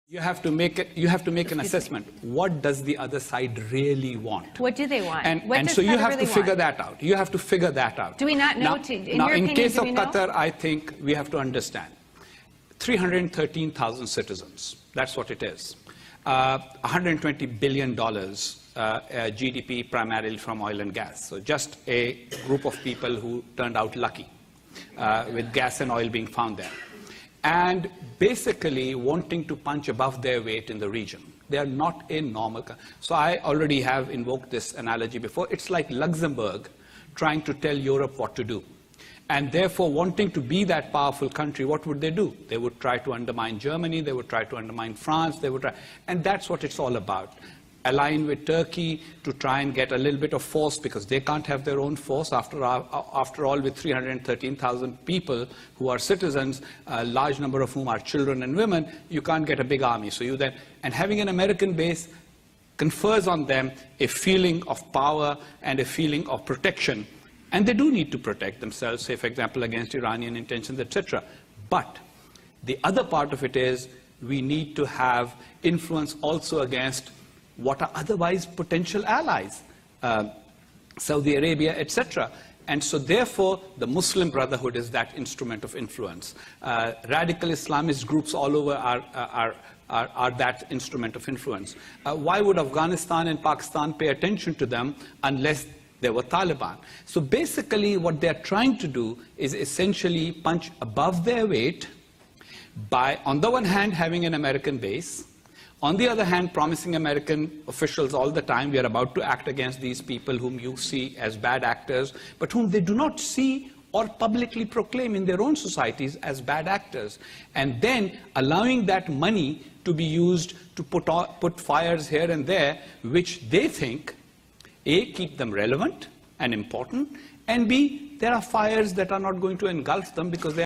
You have to make an assessment. What does the other side really want? What do they want? And so you have to figure that out. You have to figure that out. Do we not know? Now, in case of Qatar, I think we have to understand. 313,000 citizens. That's what it is. $120 billion GDP primarily from oil and gas. So just a group of people who turned out lucky with gas and oil being found there. And basically wanting to punch above their weight in the region. They are not a normal. So I already have invoked this analogy before. It's like Luxembourg trying to tell Europe what to do. And therefore, wanting to be that powerful country, what would they do? They would try to undermine Germany, they would try to undermine France, they would try, and that's what it's all about. Align with Turkey to try and get a little bit of force because they can't have their own force. After all, with 313,000 people who are citizens, a large number of whom are children and women, you can't get a big army. So you then, and having an American base confers on them a feeling of power and a feeling of protection. And they do need to protect themselves, say, for example, against Iranian intentions, etc. But the other part of it is we need to have influence also against what are otherwise potential allies, Saudi Arabia, etc. And so therefore, the Muslim Brotherhood is that instrument of influence. Radical Islamist groups all over are that instrument of influence. Why would Afghanistan and Pakistan pay attention to them unless they were Taliban? So basically what they're trying to do is essentially punch above their weight by, on the one hand, having an American base, on the other hand, promising American officials all the time, we are about to act against these people whom you see as bad actors, but whom they do not see or publicly proclaim in their own societies as bad actors. And then allowing that money to be used to put fires here and there, which they think, A, keep them relevant and important, and B, there are fires that are not going to engulf them because they